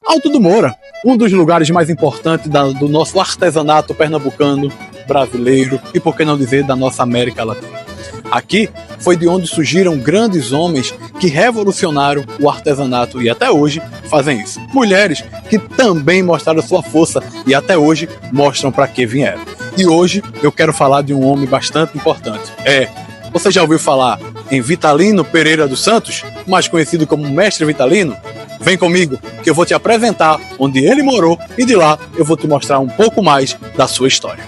Alto do Moura, um dos lugares mais importantes do nosso artesanato pernambucano, brasileiro e, por que não dizer, da nossa América Latina. Aqui foi de onde surgiram grandes homens que revolucionaram o artesanato e até hoje fazem isso. Mulheres que também mostraram sua força e até hoje mostram para que vieram. E hoje eu quero falar de um homem bastante importante. Você já ouviu falar em Vitalino Pereira dos Santos, mais conhecido como Mestre Vitalino? Vem comigo que eu vou te apresentar onde ele morou e de lá eu vou te mostrar um pouco mais da sua história.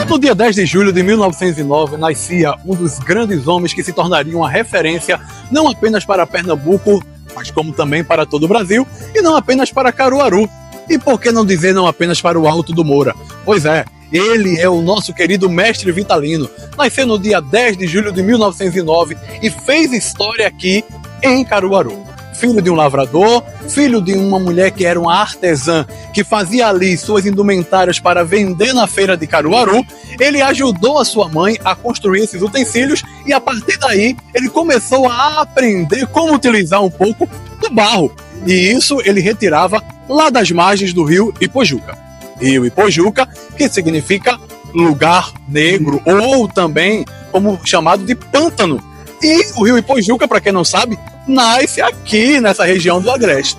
No dia 10 de julho de 1909, nascia um dos grandes homens que se tornaria uma referência não apenas para Pernambuco, mas como também para todo o Brasil, e não apenas para Caruaru. E por que não dizer não apenas para o Alto do Moura? Pois é, ele é o nosso querido Mestre Vitalino. Nasceu no dia 10 de julho de 1909 e fez história aqui em Caruaru. Filho de um lavrador, filho de uma mulher que era uma artesã, que fazia ali suas indumentárias para vender na feira de Caruaru, ele ajudou a sua mãe a construir esses utensílios e a partir daí ele começou a aprender como utilizar um pouco do barro. E isso ele retirava lá das margens do rio Ipojuca. Rio Ipojuca, que significa lugar negro, ou também como chamado de pântano. E o rio Ipojuca, para quem não sabe, nasce aqui nessa região do Agreste.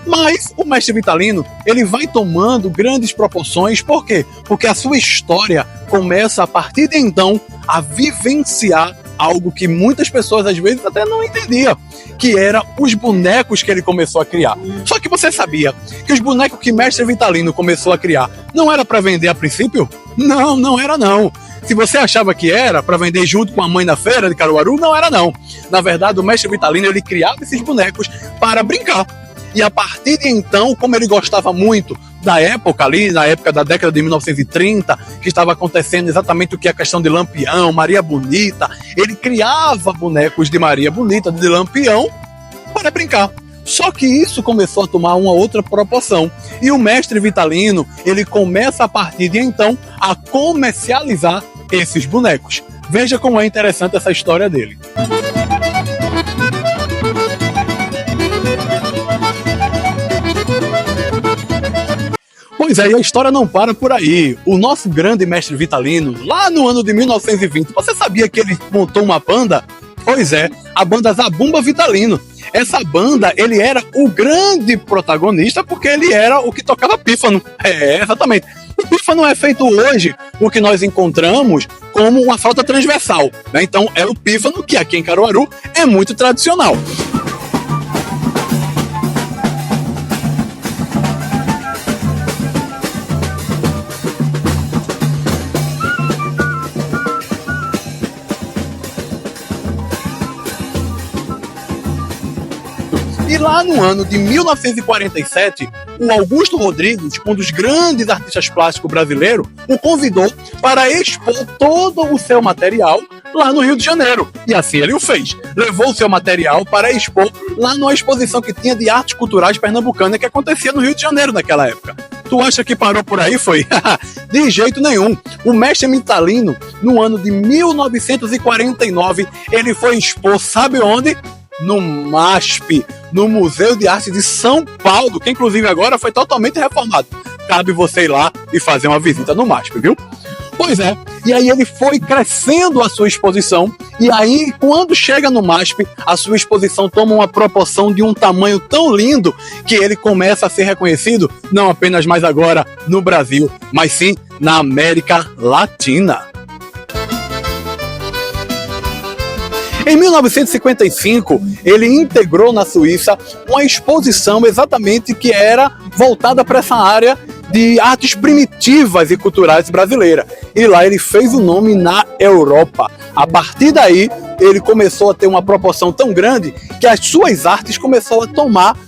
Mas o Mestre Vitalino, ele vai tomando grandes proporções. Por quê? Porque a sua história começa a partir de então a vivenciar algo que muitas pessoas às vezes até não entendiam, que era os bonecos que ele começou a criar. Só que você sabia que os bonecos que Mestre Vitalino começou a criar não era para vender a princípio? Não, não era não. Se você achava que era para vender junto com a mãe na feira de Caruaru, não era não. Na verdade, o Mestre Vitalino, ele criava esses bonecos para brincar. E a partir de então, como ele gostava muito da época ali, na época da década de 1930, que estava acontecendo exatamente o que é a questão de Lampião, Maria Bonita, ele criava bonecos de Maria Bonita, de Lampião, para brincar. Só que isso começou a tomar uma outra proporção. E o Mestre Vitalino, ele começa a partir de então a comercializar esses bonecos. Veja como é interessante essa história dele. Pois é, e a história não para por aí. O nosso grande Mestre Vitalino, lá no ano de 1920, você sabia que ele montou uma banda? Pois é, a banda Zabumba Vitalino. Essa banda, ele era o grande protagonista porque ele era o que tocava pífano. Exatamente. O pífano é feito hoje, o que nós encontramos como uma flauta transversal, né? Então é o pífano que aqui em Caruaru é muito tradicional. E lá no ano de 1947, o Augusto Rodrigues, um dos grandes artistas plásticos brasileiros, o convidou para expor todo o seu material lá no Rio de Janeiro. E assim ele o fez. Levou o seu material para expor lá numa exposição que tinha de artes culturais pernambucanas que acontecia no Rio de Janeiro naquela época. Tu acha que parou por aí? Foi? De jeito nenhum. O Mestre Vitalino, no ano de 1949, ele foi expor, sabe onde? No MASP, no Museu de Arte de São Paulo, que inclusive agora foi totalmente reformado. Cabe você ir lá e fazer uma visita no MASP, viu? Pois é, e aí ele foi crescendo a sua exposição, e aí quando chega no MASP, a sua exposição toma uma proporção de um tamanho tão lindo que ele começa a ser reconhecido, não apenas mais agora no Brasil, mas sim na América Latina. Em 1955, ele integrou na Suíça uma exposição exatamente que era voltada para essa área de artes primitivas e culturais brasileiras. E lá ele fez o nome na Europa. A partir daí, ele começou a ter uma proporção tão grande que as suas artes começaram a tomar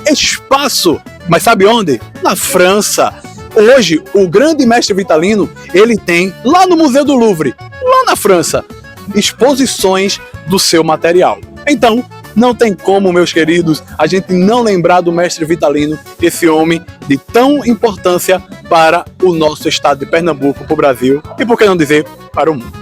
espaço. Mas sabe onde? Na França. Hoje, o grande Mestre Vitalino, ele tem lá no Museu do Louvre, lá na França, exposições do seu material. Então, não tem como, meus queridos, a gente não lembrar do Mestre Vitalino, esse homem de tão importância para o nosso estado de Pernambuco, para o Brasil e, por que não dizer, para o mundo.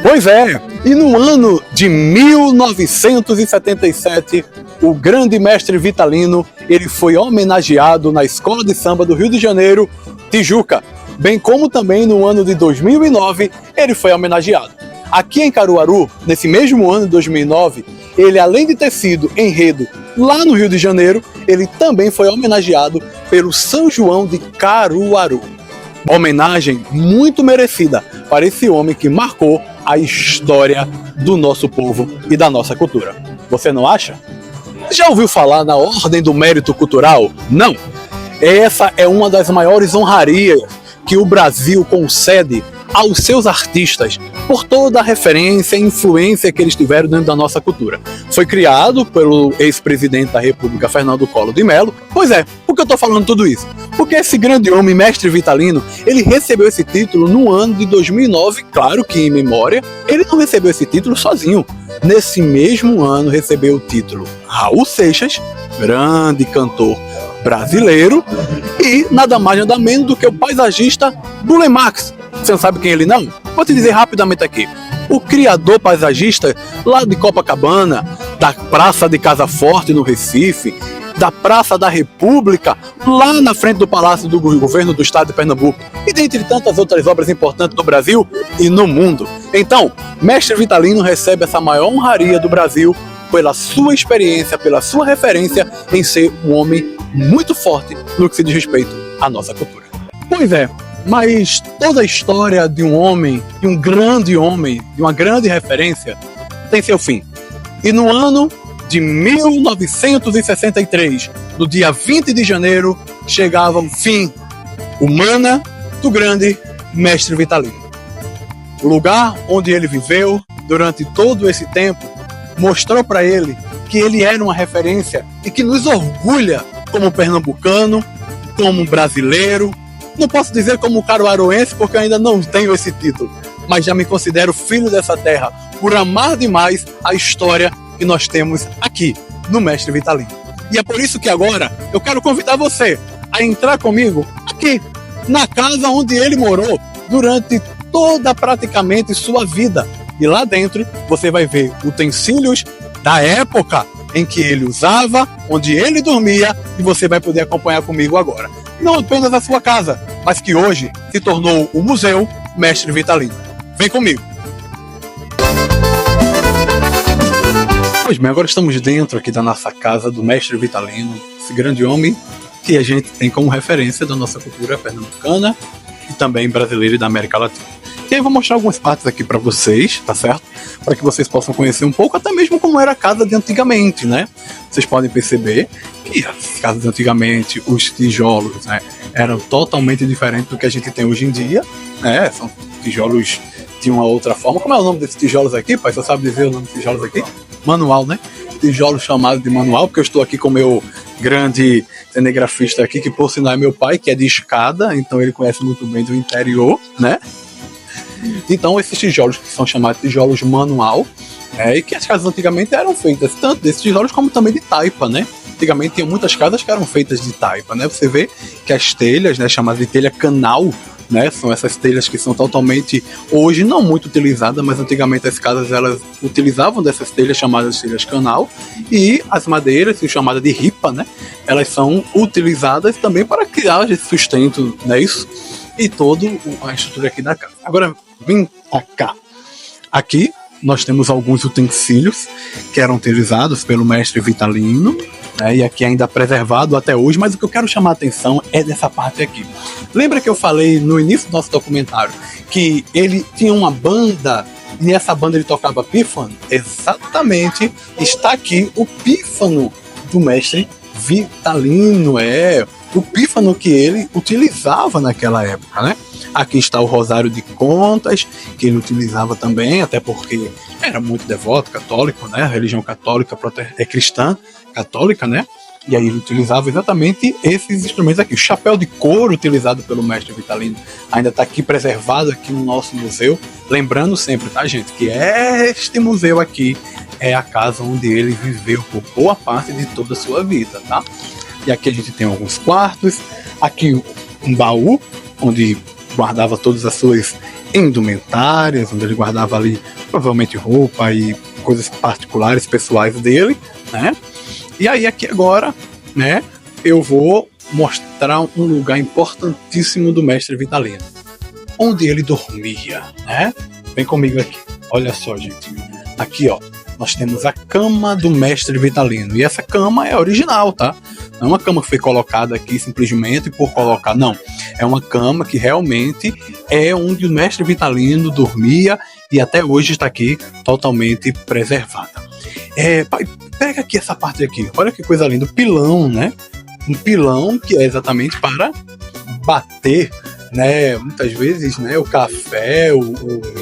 Pois é, e no ano de 1977, o grande mestre Vitalino, ele foi homenageado na Escola de Samba do Rio de Janeiro, Tijuca, bem como também no ano de 2009, ele foi homenageado. Aqui em Caruaru, nesse mesmo ano de 2009, ele, além de ter sido enredo lá no Rio de Janeiro, ele também foi homenageado pelo São João de Caruaru. Homenagem muito merecida para esse homem que marcou a história do nosso povo e da nossa cultura. Você não acha? Já ouviu falar na Ordem do Mérito Cultural? Não! Essa é uma das maiores honrarias que o Brasil concede aos seus artistas por toda a referência e influência que eles tiveram dentro da nossa cultura. Foi criado pelo ex-presidente da República, Fernando Collor de Mello. Pois é, por que eu estou falando tudo isso? Porque esse grande homem, mestre Vitalino, ele recebeu esse título no ano de 2009, claro que em memória. Ele não recebeu esse título sozinho. Nesse mesmo ano recebeu o título Raul Seixas, grande cantor brasileiro, e nada mais nada menos do que o paisagista Burle Marx. Você não sabe quem é ele não? Vou te dizer rapidamente aqui. O criador paisagista lá de Copacabana, da Praça de Casa Forte no Recife, da Praça da República, lá na frente do Palácio do Governo do Estado de Pernambuco, e dentre tantas outras obras importantes do Brasil e no mundo. Então, mestre Vitalino recebe essa maior honraria do Brasil pela sua experiência, pela sua referência em ser um homem muito forte no que se diz respeito à nossa cultura. Pois é, mas toda a história de um homem, de um grande homem, de uma grande referência, tem seu fim. E no ano de 1963, no dia 20 de janeiro, chegava o fim humana do grande mestre Vitalino. O lugar onde ele viveu durante todo esse tempo mostrou para ele que ele era uma referência e que nos orgulha como pernambucano, como brasileiro. Não posso dizer como caruaruense porque eu ainda não tenho esse título, mas já me considero filho dessa terra por amar demais a história que nós temos aqui no Mestre Vitalino. E é por isso que agora eu quero convidar você a entrar comigo aqui na casa onde ele morou durante toda praticamente sua vida. E lá dentro você vai ver utensílios da época em que ele usava, onde ele dormia, e você vai poder acompanhar comigo agora. Não apenas a sua casa, mas que hoje se tornou o Museu Mestre Vitalino. Vem comigo! Pois bem, agora estamos dentro aqui da nossa casa do Mestre Vitalino, esse grande homem que a gente tem como referência da nossa cultura pernambucana e também brasileira e da América Latina. E aí eu vou mostrar algumas partes aqui para vocês, tá certo? Para que vocês possam conhecer um pouco, até mesmo como era a casa de antigamente, né? Vocês podem perceber que as casas de antigamente, os tijolos, né, eram totalmente diferentes do que a gente tem hoje em dia, né? São tijolos de uma outra forma. Como é o nome desses tijolos aqui, pai? Você sabe dizer o nome desses tijolos aqui? Manual, né? Tijolo chamado de manual, porque eu estou aqui com o meu grande cinegrafista aqui, que por sinal é meu pai, que é de escada, então ele conhece muito bem do interior, né? Então esses tijolos que são chamados de tijolos manual, e que as casas antigamente eram feitas tanto desses tijolos como também de taipa, né? Antigamente tinha muitas casas que eram feitas de taipa, né? Você vê que as telhas, né, chamadas de telha canal, né, são essas telhas que são totalmente, hoje não muito utilizadas, mas antigamente as casas elas utilizavam dessas telhas chamadas de telhas canal, e as madeiras, chamadas de ripa, né, elas são utilizadas também para criar esse sustento, né, isso, e toda a estrutura aqui da casa. Agora, vem pra cá. Aqui nós temos alguns utensílios que eram utilizados pelo mestre Vitalino, né, e aqui ainda preservado até hoje, mas o que eu quero chamar a atenção é dessa parte aqui. Lembra que eu falei no início do nosso documentário que ele tinha uma banda e nessa banda ele tocava pífano? Exatamente, está aqui o pífano do mestre Vitalino, o pífano que ele utilizava naquela época, né? Aqui está o rosário de contas, que ele utilizava também, até porque era muito devoto, católico, né? A religião católica é cristã, católica, né? E aí ele utilizava exatamente esses instrumentos aqui. O chapéu de couro utilizado pelo mestre Vitalino ainda está aqui preservado aqui no nosso museu. Lembrando sempre, tá, gente, que este museu aqui é a casa onde ele viveu por boa parte de toda a sua vida, tá? E aqui a gente tem alguns quartos, aqui um baú, onde guardava todas as suas indumentárias, onde ele guardava ali provavelmente roupa e coisas particulares, pessoais dele, né? E aí aqui agora, né, eu vou mostrar um lugar importantíssimo do mestre Vitalino, onde ele dormia, né? Vem comigo aqui. Olha só, gente. Aqui, ó, nós temos a cama do mestre Vitalino. E essa cama é original, tá? Não é uma cama que foi colocada aqui simplesmente por colocar, não. É uma cama que realmente é onde o mestre Vitalino dormia e até hoje está aqui totalmente preservada. Pai, pega aqui essa parte aqui. Olha que coisa linda. O pilão, né? Um pilão que é exatamente para bater, né? Muitas vezes, né? O café, o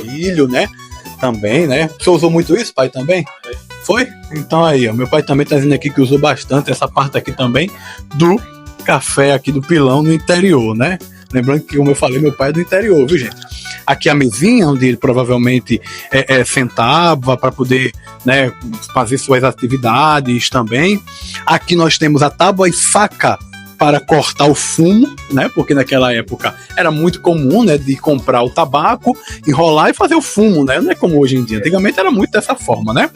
milho, né? Também, né? Você usou muito isso, pai, também? Foi? Então aí, ó, meu pai também tá dizendo aqui que usou bastante essa parte aqui também do café aqui do pilão no interior, né? Lembrando que, como eu falei, meu pai é do interior, viu, gente? Aqui a mesinha onde ele provavelmente sentava para poder, né, fazer suas atividades também. Aqui nós temos a tábua e faca para cortar o fumo, né? Porque naquela época era muito comum, né, de comprar o tabaco, enrolar e fazer o fumo, né? Não é como hoje em dia. Antigamente era muito dessa forma, né?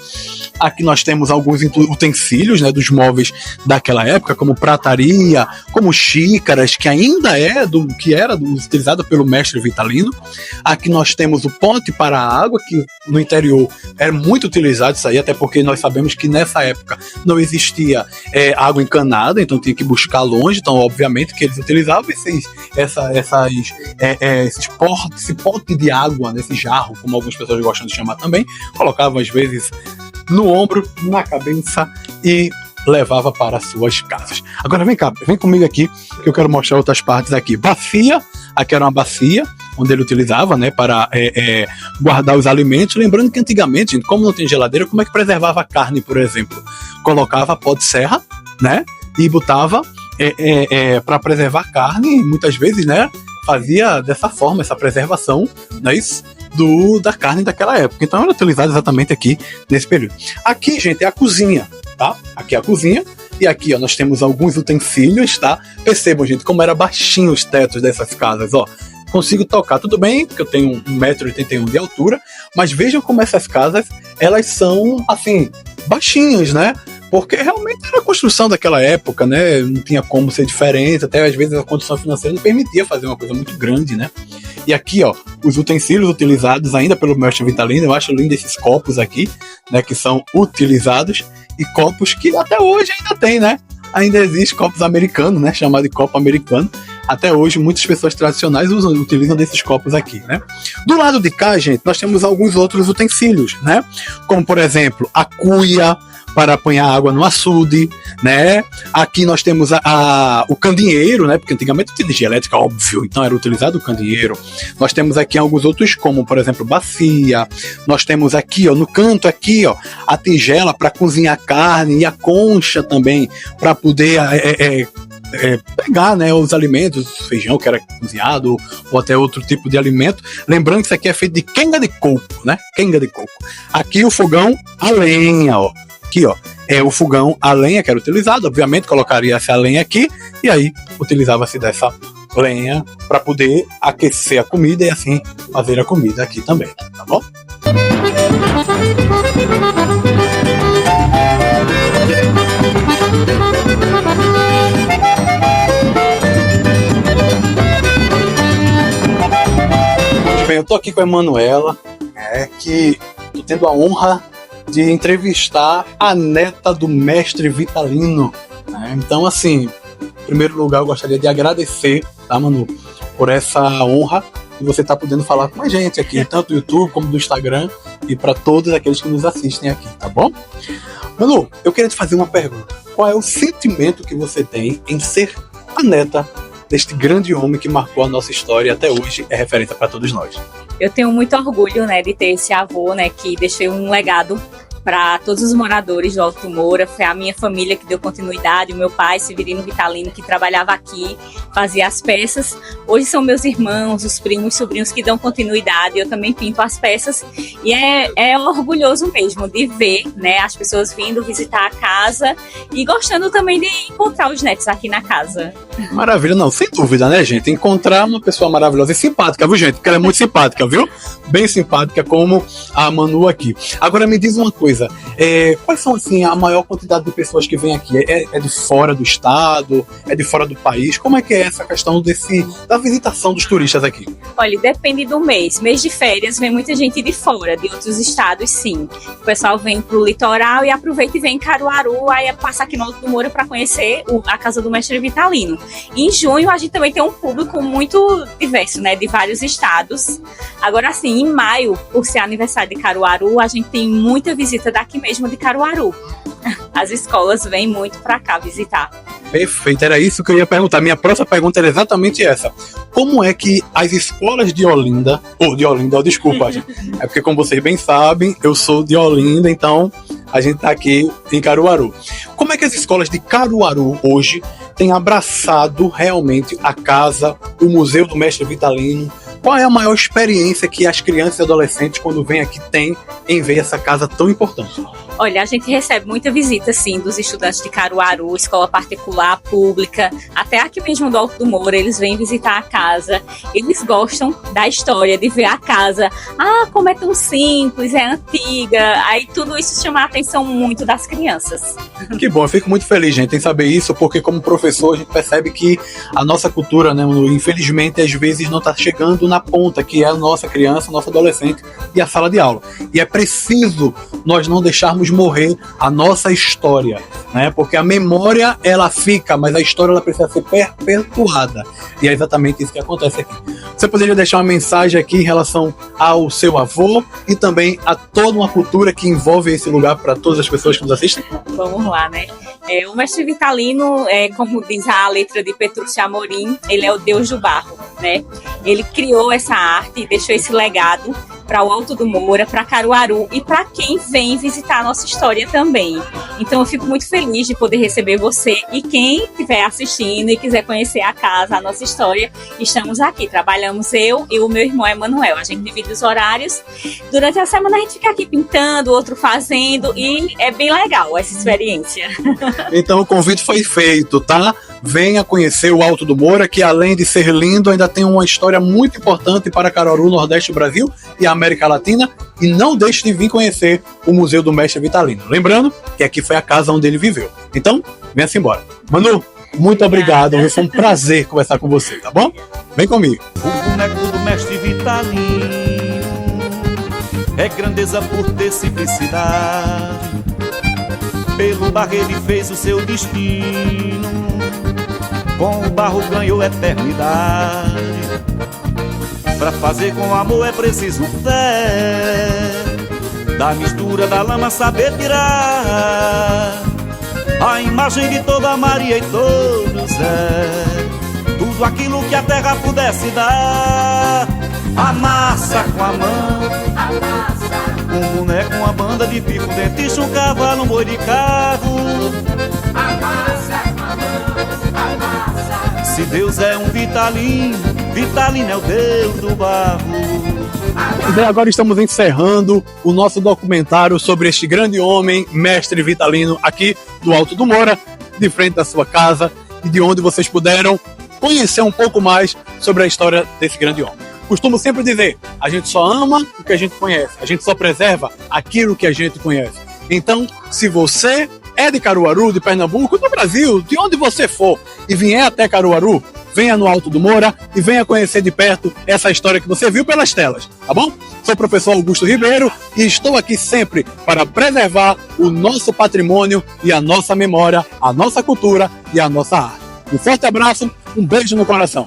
Aqui nós temos alguns utensílios, né, dos móveis daquela época, como prataria, como xícaras, que ainda era utilizado pelo mestre Vitalino. Aqui nós temos o pote para a água, que no interior era muito utilizado isso aí, até porque nós sabemos que nessa época não existia água encanada, então tinha que buscar longe. Então, obviamente, que eles utilizavam esse pote de água, nesse jarro, como algumas pessoas gostam de chamar também, colocavam às vezes no ombro, na cabeça e levava para suas casas. Agora vem cá, vem comigo aqui, que eu quero mostrar outras partes aqui. Bacia, aqui era uma bacia, onde ele utilizava, né, para guardar os alimentos. Lembrando que antigamente, gente, como não tem geladeira, como é que preservava a carne, por exemplo? Colocava pó de serra, né, e botava para preservar a carne, muitas vezes, né, fazia dessa forma, essa preservação, não é isso? Da carne daquela época. Então era utilizado exatamente aqui nesse período. Aqui, gente, é a cozinha, tá? Aqui é a cozinha. E aqui, ó, nós temos alguns utensílios, tá? Percebam, gente, como era baixinho os tetos dessas casas, ó. Consigo tocar, tudo bem, porque eu tenho 1,81 m de altura, mas vejam como essas casas, elas são, assim, baixinhas, né? Porque realmente era a construção daquela época, né? Não tinha como ser diferente, até às vezes a condição financeira não permitia fazer uma coisa muito grande, né? E aqui, ó, os utensílios utilizados ainda pelo mestre Vitalino, eu acho lindo esses copos aqui, né? Que são utilizados, e copos que até hoje ainda tem, né? Ainda existe copos americanos, né? Chamado de copo americano. Até hoje, muitas pessoas tradicionais utilizam desses copos aqui, né? Do lado de cá, gente, nós temos alguns outros utensílios, né? Como, por exemplo, a cuia para apanhar água no açude, né? Aqui nós temos o candeeiro, né? Porque antigamente tinha energia elétrica, óbvio, então era utilizado o candeeiro. Nós temos aqui alguns outros, como, por exemplo, bacia. Nós temos aqui, ó, no canto aqui, ó, a tigela para cozinhar carne e a concha também para poder pegar, né, os alimentos, feijão que era cozinhado ou até outro tipo de alimento. Lembrando que isso aqui é feito de quenga de coco, né? Quenga de coco. Aqui o fogão a lenha, ó. Aqui, ó, é o fogão a lenha que era utilizado. Obviamente colocaria essa lenha aqui e aí utilizava-se dessa lenha para poder aquecer a comida e assim fazer a comida aqui também, tá bom? Bem, eu tô aqui com a Emanuela, que tô tendo a honra de entrevistar a neta do mestre Vitalino, né? Então, assim, em primeiro lugar, eu gostaria de agradecer, tá, Manu, por essa honra de você estar podendo falar com a gente aqui, tanto do YouTube como do Instagram, e para todos aqueles que nos assistem aqui, tá bom? Manu, eu queria te fazer uma pergunta. Qual é o sentimento que você tem em ser a neta deste grande homem que marcou a nossa história e até hoje é referência para todos nós? Eu tenho muito orgulho, né, de ter esse avô, né, que deixou um legado para todos os moradores do Alto Moura. Foi a minha família que deu continuidade, o meu pai, Severino Vitalino, que trabalhava aqui, fazia as peças. Hoje são meus irmãos, os primos, sobrinhos que dão continuidade, eu também pinto as peças. E é orgulhoso mesmo de ver, né, as pessoas vindo visitar a casa e gostando também de encontrar os netos aqui na casa. Maravilha, não, sem dúvida, né, gente? Encontrar uma pessoa maravilhosa e simpática, viu, gente? Porque ela é muito simpática, viu? Bem simpática, como a Manu aqui. Agora me diz uma coisa, quais são, assim, a maior quantidade de pessoas que vêm aqui? É de fora do estado? É de fora do país? Como é que é essa questão da visitação dos turistas aqui? Olha, depende do mês. Mês de férias vem muita gente de fora, de outros estados, sim. O pessoal vem pro litoral e aproveita e vem em Caruaru, aí passa aqui no Alto do Moura para conhecer a Casa do Mestre Vitalino. Em junho a gente também tem um público muito diverso, né, de vários estados. Agora sim, em maio, por ser aniversário de Caruaru, a gente tem muita visita daqui mesmo de Caruaru. As escolas vêm muito para cá visitar. Perfeito, era isso que eu ia perguntar. Minha próxima pergunta era exatamente essa. Como é que as escolas de Olinda, desculpa, gente. É porque, como vocês bem sabem, eu sou de Olinda, então a gente tá aqui em Caruaru. Como é que as escolas de Caruaru hoje têm abraçado realmente a casa, o Museu do Mestre Vitalino? Qual é a maior experiência que as crianças e adolescentes, quando vêm aqui, têm em ver essa casa tão importante? Olha, a gente recebe muita visita, sim, dos estudantes de Caruaru, escola particular, pública, até aqui mesmo do Alto do Moura, eles vêm visitar a casa. Eles gostam da história, de ver a casa. Ah, como é tão simples, é antiga. Aí tudo isso chama a atenção muito das crianças. Que bom, eu fico muito feliz, gente, em saber isso, porque como professor a gente percebe que a nossa cultura, né, infelizmente, às vezes não está chegando na ponta, que é a nossa criança, a nossa adolescente e a sala de aula. E é preciso nós não deixarmos morrer a nossa história, né? Porque a memória ela fica, mas a história ela precisa ser perpetuada. E é exatamente isso que acontece aqui. Você poderia deixar uma mensagem aqui em relação ao seu avô e também a toda uma cultura que envolve esse lugar para todas as pessoas que nos assistem? Vamos lá, né? O Mestre Vitalino, como diz a letra de Petrúcio Amorim, ele é o deus do barro, né? Ele criou essa arte e deixou esse legado para o Alto do Moura, para Caruaru e para quem vem visitar a nossa história também. Então eu fico muito feliz de poder receber você e quem estiver assistindo e quiser conhecer a casa, a nossa história, estamos aqui. Trabalhamos eu e o meu irmão Emanuel. A gente divide os horários. Durante a semana a gente fica aqui pintando, outro fazendo e é bem legal essa experiência. Então o convite foi feito, tá? Venha conhecer o Alto do Moura, que além de ser lindo, ainda tem uma história muito importante para Caruaru, Nordeste do Brasil e a América Latina. E não deixe de vir conhecer o Museu do Mestre Vitalino. Lembrando que aqui foi a casa onde ele viveu. Então, venha-se embora. Manu, muito obrigado. Foi um prazer conversar com você, tá bom? Vem comigo. O boneco do Mestre Vitalino é grandeza por ter simplicidade. Pelo barro ele fez o seu destino, com o barro ganhou eternidade. Pra fazer com amor é preciso fé, da mistura da lama saber tirar a imagem de toda Maria e todo Zé, tudo aquilo que a terra pudesse dar. Amassa com a mão, um boneco, uma banda de pico, dentista, um cavalo, um boi de carro. Amassa com a mão, amassa. Se Deus é um Vitalino, Vitalino é o Deus do barro. E agora estamos encerrando o nosso documentário sobre este grande homem, Mestre Vitalino, aqui do Alto do Moura, de frente da sua casa, e de onde vocês puderam conhecer um pouco mais sobre a história desse grande homem. Costumo sempre dizer, a gente só ama o que a gente conhece, a gente só preserva aquilo que a gente conhece. Então, se você é de Caruaru, de Pernambuco, do Brasil, de onde você for, e vier até Caruaru, venha no Alto do Moura e venha conhecer de perto essa história que você viu pelas telas, tá bom? Sou o professor Augusto Ribeiro e estou aqui sempre para preservar o nosso patrimônio e a nossa memória, a nossa cultura e a nossa arte. Um forte abraço, um beijo no coração.